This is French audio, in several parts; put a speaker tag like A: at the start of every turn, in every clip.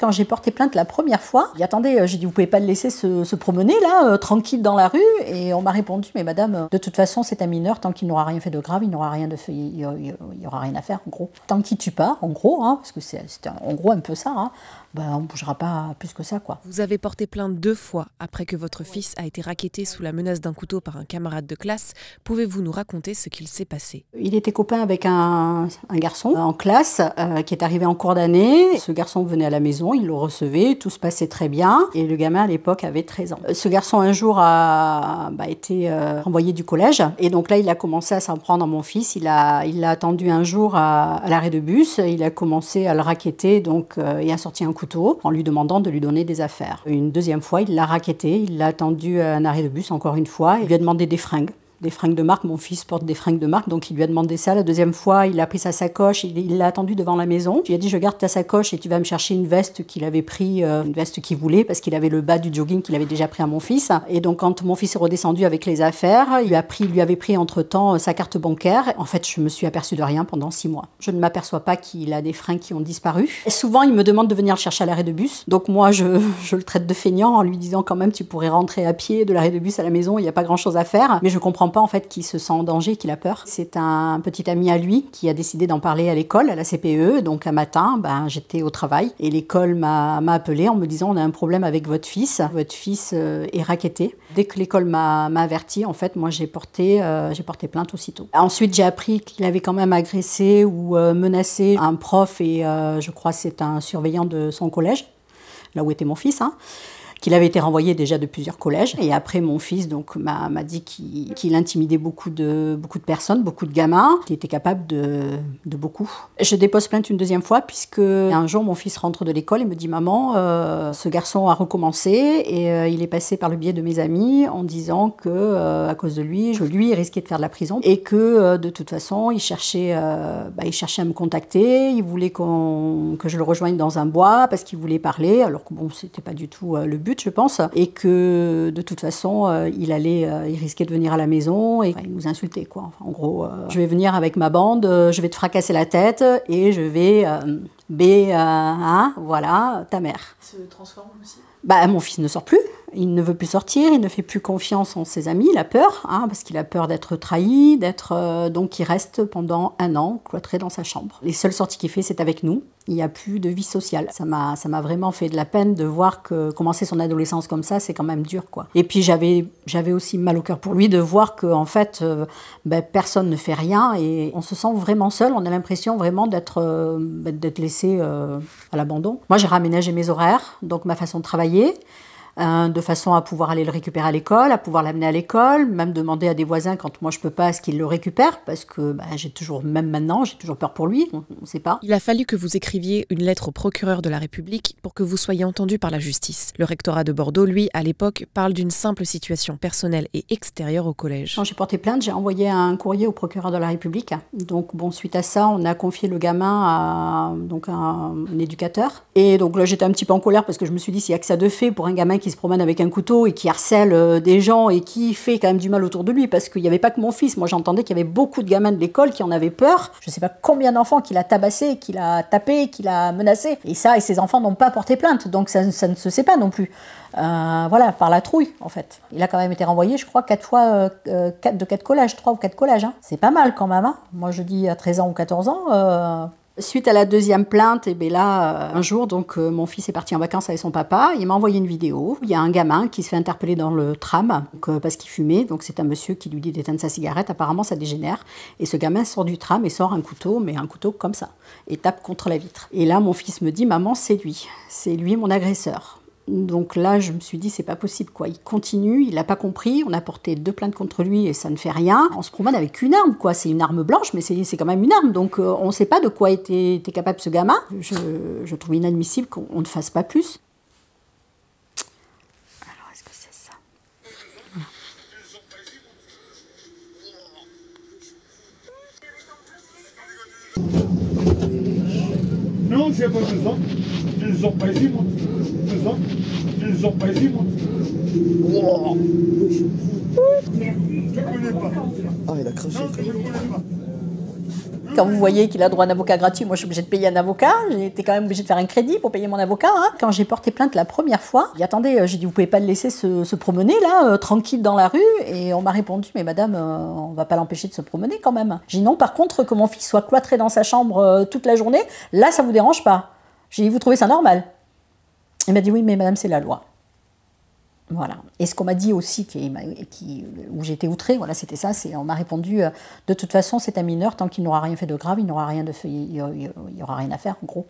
A: Quand j'ai porté plainte la première fois, j'ai dit attendez, j'ai dit vous pouvez pas le laisser se promener là, tranquille dans la rue. Et on m'a répondu mais madame, de toute façon c'est un mineur, tant qu'il n'aura rien fait de grave, il n'aura rien de fait, il y aura rien à faire en gros. Tant qu'il tue pas, en gros, hein, parce que c'est en gros un peu ça, hein, ben, on ne bougera pas plus que ça, quoi.
B: Vous avez porté plainte 2 fois après que votre fils a été racketté sous la menace d'un couteau par un camarade de classe. Pouvez-vous nous raconter ce qu'il s'est passé?
A: Il était copain avec un garçon en classe qui est arrivé en cours d'année. Ce garçon venait à la maison, il le recevait, tout se passait très bien. Et le gamin à l'époque avait 13 ans. Ce garçon un jour a été renvoyé du collège. Et donc là, il a commencé à s'en prendre à mon fils. Il l'a attendu un jour à l'arrêt de bus. Il a commencé à le racketter donc, et a sorti un couteau en lui demandant de lui donner des affaires. Une deuxième fois, il l'a racketté. Il l'a attendu à un arrêt de bus encore une fois. Il lui a demandé des fringues de marque. Mon fils porte des fringues de marque, donc il lui a demandé ça. La deuxième fois, il a pris sa sacoche, il l'a attendu devant la maison. Je lui ai dit, je garde ta sacoche et tu vas me chercher une veste qu'il avait pris, une veste qu'il voulait, parce qu'il avait le bas du jogging qu'il avait déjà pris à mon fils. Et donc, quand mon fils est redescendu avec les affaires, il lui avait pris entre-temps sa carte bancaire. En fait, je me suis aperçue de rien pendant 6 mois. Je ne m'aperçois pas qu'il a des fringues qui ont disparu. Et souvent, il me demande de venir le chercher à l'arrêt de bus. Donc moi, je le traite de feignant en lui disant quand même, tu pourrais rentrer à pied de l'arrêt de bus à la maison, il n'y a pas grand-chose à faire. Mais je comprends pas en fait qu'il se sent en danger, qu'il a peur. C'est un petit ami à lui qui a décidé d'en parler à l'école, à la CPE. Donc un matin, j'étais au travail et l'école m'a appelé en me disant on a un problème avec votre fils est racketté. Dès que l'école m'a averti, en fait, moi j'ai porté plainte aussitôt. Ensuite, j'ai appris qu'il avait quand même agressé ou menacé un prof et je crois c'est un surveillant de son collège, là où était mon fils, hein, qu'il avait été renvoyé déjà de plusieurs collèges. Et après, mon fils donc m'a dit qu'il intimidait beaucoup de personnes, beaucoup de gamins, qu'il était capable de beaucoup. Je dépose plainte une deuxième fois, puisque un jour, mon fils rentre de l'école et me dit « Maman, ce garçon a recommencé et il est passé par le biais de mes amis en disant que à cause de lui, il risquait de faire de la prison et que de toute façon, il cherchait à me contacter, il voulait que je le rejoigne dans un bois parce qu'il voulait parler, alors que bon, c'était pas du tout le but, je pense, et que de toute façon, il risquait de venir à la maison et il nous insultait, quoi. Enfin, en gros, je vais venir avec ma bande, je vais te fracasser la tête et je vais voilà, ta mère.
C: Se transforme aussi.
A: Mon fils ne sort plus, il ne veut plus sortir, il ne fait plus confiance en ses amis, il a peur, hein, parce qu'il a peur d'être trahi, donc il reste pendant 1 an cloîtré dans sa chambre. Les seules sorties qu'il fait, c'est avec nous. Il n'y a plus de vie sociale. Ça m'a vraiment fait de la peine de voir que commencer son adolescence comme ça, c'est quand même dur, quoi. Et puis j'avais aussi mal au cœur pour lui de voir que en fait, personne ne fait rien et on se sent vraiment seul. On a l'impression vraiment d'être laissé à l'abandon. Moi, j'ai réaménagé mes horaires, donc ma façon de travailler. De façon à pouvoir aller le récupérer à l'école, à pouvoir l'amener à l'école, même demander à des voisins quand moi je peux pas à ce qu'ils le récupèrent, parce que même maintenant, j'ai toujours peur pour lui, on ne sait pas.
B: Il a fallu que vous écriviez une lettre au procureur de la République pour que vous soyez entendu par la justice. Le rectorat de Bordeaux, lui, à l'époque, parle d'une simple situation personnelle et extérieure au collège.
A: Quand j'ai porté plainte, j'ai envoyé un courrier au procureur de la République. Donc bon, suite à ça, on a confié le gamin à un éducateur. Et donc là, j'étais un petit peu en colère parce que je me suis dit, s'il y a que ça de fait pour un gamin qui se promène avec un couteau et qui harcèle des gens et qui fait quand même du mal autour de lui, parce qu'il n'y avait pas que mon fils. Moi, j'entendais qu'il y avait beaucoup de gamins de l'école qui en avaient peur. Je ne sais pas combien d'enfants qu'il a tabassé, qu'il a tapé, qu'il a menacé. Et ces enfants n'ont pas porté plainte, donc ça ne se sait pas non plus. Voilà, par la trouille, en fait. Il a quand même été renvoyé, je crois, 4 fois de 4 collèges, 3 ou 4 collèges. Hein. C'est pas mal quand même. Hein. Moi, je dis à 13 ans ou 14 ans... Suite à la deuxième plainte, un jour, mon fils est parti en vacances avec son papa. Il m'a envoyé une vidéo. Il y a un gamin qui se fait interpeller dans le tram parce qu'il fumait. Donc c'est un monsieur qui lui dit d'éteindre sa cigarette. Apparemment, ça dégénère. Et ce gamin sort du tram et sort un couteau, mais un couteau comme ça, et tape contre la vitre. Et là, mon fils me dit, maman, c'est lui mon agresseur. Donc là, je me suis dit, c'est pas possible, quoi. Il continue, il n'a pas compris. On a porté 2 plaintes contre lui et ça ne fait rien. On se promène avec une arme, quoi. C'est une arme blanche, mais c'est quand même une arme. Donc on ne sait pas de quoi était capable ce gamin. Je trouve inadmissible qu'on ne fasse pas plus. Alors, est-ce que c'est ça?
D: Non, j'ai pas 2 ans. Je ne sors pas ici, moi. 2 ans. Je ne sors pas ici, moi. Wow. Je ne connais pas.
E: Ah, il a craché.
D: Non, je ne connais pas.
A: Quand vous voyez qu'il a droit à un avocat gratuit, moi je suis obligée de payer un avocat. J'ai été quand même obligée de faire un crédit pour payer mon avocat. Hein. Quand j'ai porté plainte la première fois, j'ai dit attendez, j'ai dit vous pouvez pas le laisser se promener là, tranquille dans la rue. Et on m'a répondu mais madame, on va pas l'empêcher de se promener quand même. J'ai dit non, par contre que mon fils soit cloîtré dans sa chambre toute la journée, là ça vous dérange pas. J'ai dit vous trouvez ça normal? Il m'a dit oui mais madame c'est la loi. Voilà. Et ce qu'on m'a dit aussi, où j'ai été outrée, voilà, c'était ça, on m'a répondu, de toute façon, c'est un mineur, tant qu'il n'aura rien fait de grave, il n'aura rien il y aura rien à faire, en gros.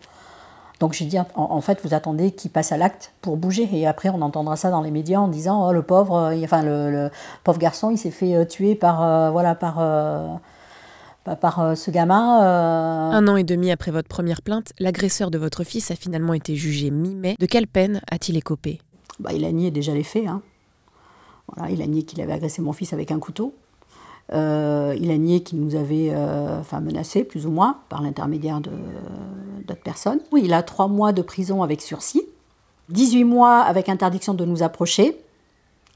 A: Donc j'ai dit, en fait, vous attendez qu'il passe à l'acte pour bouger, et après on entendra ça dans les médias en disant, oh, le pauvre, le pauvre garçon, il s'est fait tuer par ce gamin.
B: 1 an et demi après votre première plainte, l'agresseur de votre fils a finalement été jugé mi-mai. De quelle peine a-t-il écopé ?
A: Il a nié déjà les faits. Hein. Voilà, il a nié qu'il avait agressé mon fils avec un couteau. Il a nié qu'il nous avait menacés, plus ou moins, par l'intermédiaire d'autres personnes. Oui, il a 3 mois de prison avec sursis, 18 mois avec interdiction de nous approcher,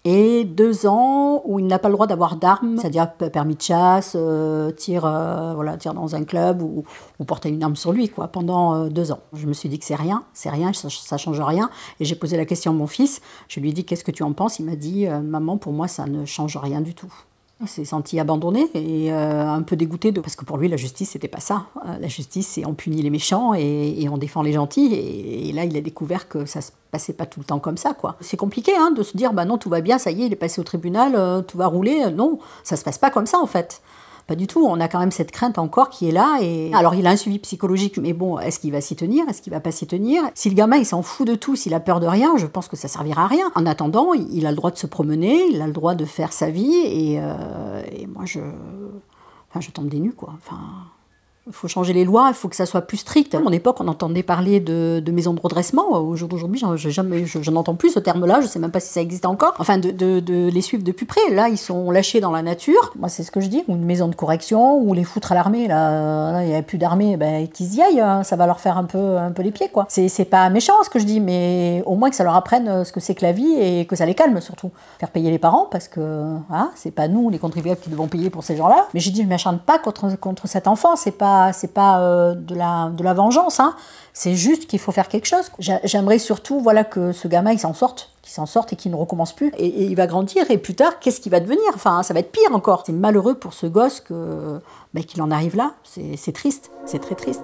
A: et 2 ans où il n'a pas le droit d'avoir d'armes, c'est-à-dire permis de chasse, tir dans un club ou porter une arme sur lui, quoi, pendant 2 ans. Je me suis dit que c'est rien, ça change rien. Et j'ai posé la question à mon fils, je lui ai dit qu'est-ce que tu en penses? Il m'a dit maman, pour moi ça ne change rien du tout. Il s'est senti abandonné et un peu dégoûté, parce que pour lui, la justice, c'était pas ça. La justice, c'est on punit les méchants et on défend les gentils. Et là, il a découvert que ça se passait pas tout le temps comme ça, quoi. C'est compliqué de se dire, non, tout va bien, ça y est, il est passé au tribunal, tout va rouler. Non, ça se passe pas comme ça, en fait. Pas du tout, on a quand même cette crainte encore qui est là. Alors il a un suivi psychologique, mais bon, est-ce qu'il va s'y tenir? Est-ce qu'il va pas s'y tenir? Si le gamin il s'en fout de tout, s'il a peur de rien, je pense que ça servira à rien. En attendant, il a le droit de se promener, il a le droit de faire sa vie, et moi je tombe des nues, quoi. Il faut changer les lois, il faut que ça soit plus strict. À mon époque, on entendait parler de maisons de redressement. Aujourd'hui, je n'entends plus ce terme-là, je ne sais même pas si ça existe encore. Enfin, de les suivre de plus près. Là, ils sont lâchés dans la nature. Moi, c'est ce que je dis. Ou une maison de correction, ou les foutre à l'armée. Là, il n'y a plus d'armée, qu'ils y aillent. Hein. Ça va leur faire un peu les pieds, quoi. C'est pas méchant, ce que je dis, mais au moins que ça leur apprenne ce que c'est que la vie et que ça les calme, surtout. Faire payer les parents, parce que c'est pas nous, les contribuables, qui devons payer pour ces gens-là. Mais j'ai dit, je ne m'acharne pas contre cet enfant. C'est pas de la vengeance, hein. C'est juste qu'il faut faire quelque chose. J'aimerais surtout que ce gamin il s'en sorte et qu'il ne recommence plus. Et il va grandir, et plus tard, qu'est-ce qu'il va devenir? Enfin, ça va être pire encore. C'est malheureux pour ce gosse qu'il en arrive là. C'est triste, c'est très triste.